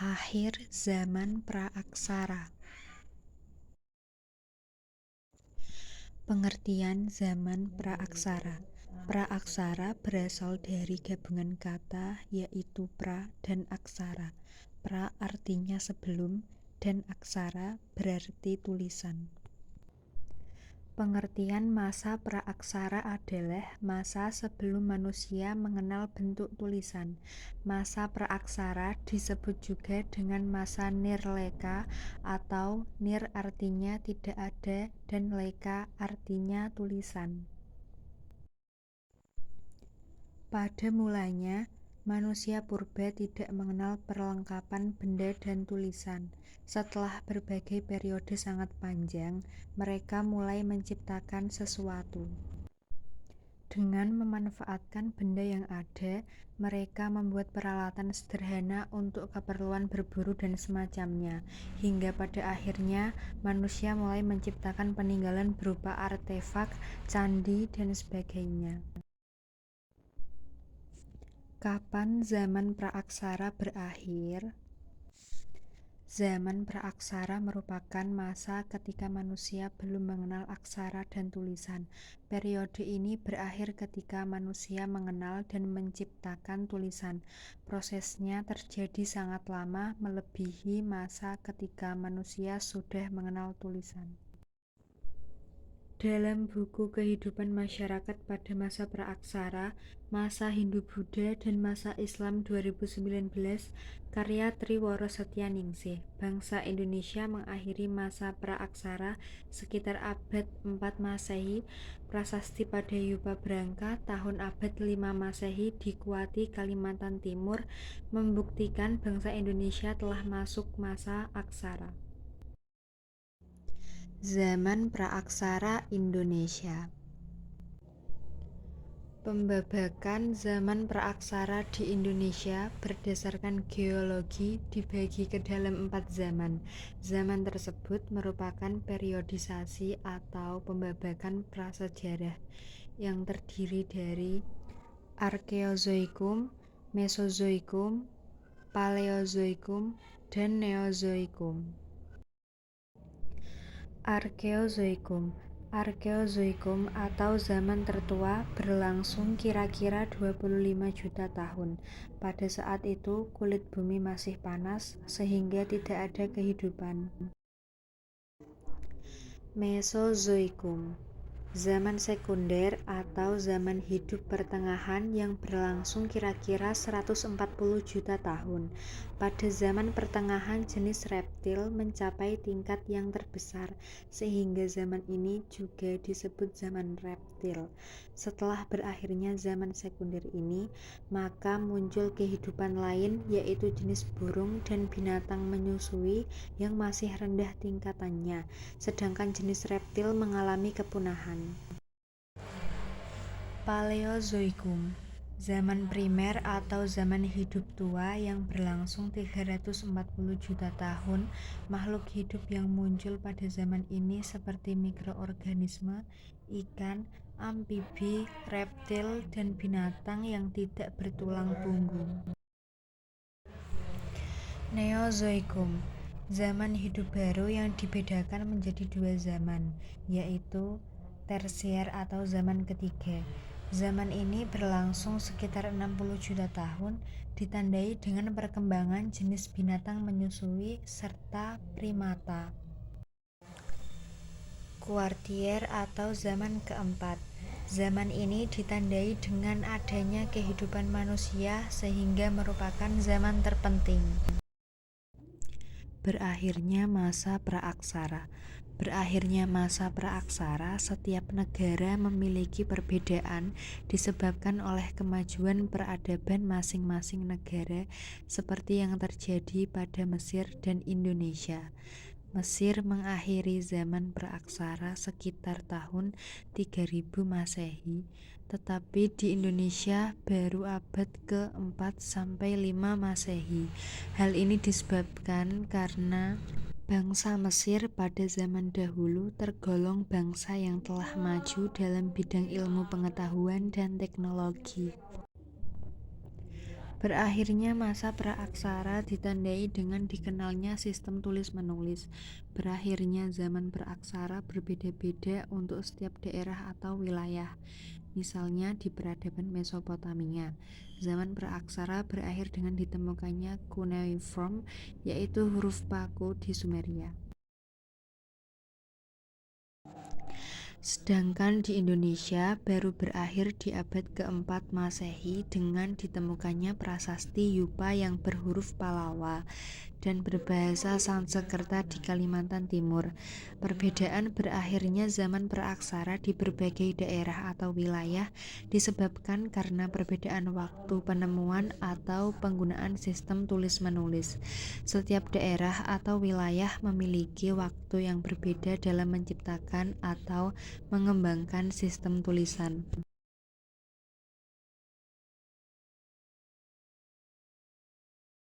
Akhir zaman praaksara. Pengertian zaman praaksara. Praaksara berasal dari gabungan kata yaitu pra dan aksara. Pra artinya sebelum dan aksara berarti tulisan. Pengertian masa praaksara adalah masa sebelum manusia mengenal bentuk tulisan. Masa praaksara disebut juga dengan masa nirleka atau nir artinya tidak ada dan leka artinya tulisan. Pada mulanya, manusia purba tidak mengenal perlengkapan benda dan tulisan. Setelah berbagai periode sangat panjang, mereka mulai menciptakan sesuatu. Dengan memanfaatkan benda yang ada, mereka membuat peralatan sederhana untuk keperluan berburu dan semacamnya. Hingga pada akhirnya, manusia mulai menciptakan peninggalan berupa artefak, candi, dan sebagainya. Kapan zaman praaksara berakhir? Zaman praaksara merupakan masa ketika manusia belum mengenal aksara dan tulisan. Periode ini berakhir ketika manusia mengenal dan menciptakan tulisan. Prosesnya terjadi sangat lama, melebihi masa ketika manusia sudah mengenal tulisan. Dalam buku Kehidupan Masyarakat pada Masa Praaksara, Masa Hindu-Buddha dan Masa Islam 2019, karya Triworo Setyaningsih, bangsa Indonesia mengakhiri masa praaksara sekitar abad 4 Masehi, Prasasti Padayupa Brangka tahun abad 5 Masehi di Kuwati, Kalimantan Timur, membuktikan bangsa Indonesia telah masuk masa aksara. Zaman praaksara Indonesia. Pembabakan zaman praaksara di Indonesia berdasarkan geologi dibagi ke dalam 4 zaman. Zaman tersebut merupakan periodisasi atau pembabakan prasejarah yang terdiri dari Arkeozoikum, Mesozoikum, Paleozoikum, dan Neozoikum. Arkeozoikum. Arkeozoikum atau zaman tertua berlangsung kira-kira 25 juta tahun. Pada saat itu kulit bumi masih panas sehingga tidak ada kehidupan. Mesozoikum. Zaman sekunder atau zaman hidup pertengahan yang berlangsung kira-kira 140 juta tahun. Pada zaman pertengahan jenis reptil mencapai tingkat yang terbesar, sehingga zaman ini juga disebut zaman reptil. Setelah berakhirnya zaman sekunder ini, maka muncul kehidupan lain yaitu jenis burung dan binatang menyusui yang masih rendah tingkatannya, sedangkan jenis reptil mengalami kepunahan. Paleozoikum. Zaman primer atau zaman hidup tua yang berlangsung 340 juta tahun. Makhluk hidup yang muncul pada zaman ini seperti mikroorganisme, ikan, amfibi, reptil, dan binatang yang tidak bertulang punggung. Neozoikum. Zaman hidup baru yang dibedakan menjadi 2 zaman, yaitu tersier atau zaman ketiga. Zaman ini berlangsung sekitar 60 juta tahun, ditandai dengan perkembangan jenis binatang menyusui serta primata. Kuartier atau zaman keempat. Zaman ini ditandai dengan adanya kehidupan manusia sehingga merupakan zaman terpenting. Berakhirnya masa praaksara. Berakhirnya masa praaksara, setiap negara memiliki perbedaan disebabkan oleh kemajuan peradaban masing-masing negara seperti yang terjadi pada Mesir dan Indonesia. Mesir mengakhiri zaman praaksara sekitar tahun 3000 Masehi, tetapi di Indonesia baru abad ke-4 sampai 5 Masehi. Hal ini disebabkan karena bangsa Mesir pada zaman dahulu tergolong bangsa yang telah maju dalam bidang ilmu pengetahuan dan teknologi. Berakhirnya masa praaksara ditandai dengan dikenalnya sistem tulis-menulis. Berakhirnya zaman praaksara berbeda-beda untuk setiap daerah atau wilayah. Misalnya di peradaban Mesopotamia, zaman praaksara berakhir dengan ditemukannya cuneiform, yaitu huruf baku di Sumeria. Sedangkan di Indonesia baru berakhir di abad keempat Masehi dengan ditemukannya prasasti Yupa yang berhuruf Palawa dan berbahasa Sanskerta di Kalimantan Timur. Perbedaan berakhirnya zaman praaksara di berbagai daerah atau wilayah disebabkan karena perbedaan waktu penemuan atau penggunaan sistem tulis-menulis. Setiap daerah atau wilayah memiliki waktu yang berbeda dalam menciptakan atau mengembangkan sistem tulisan.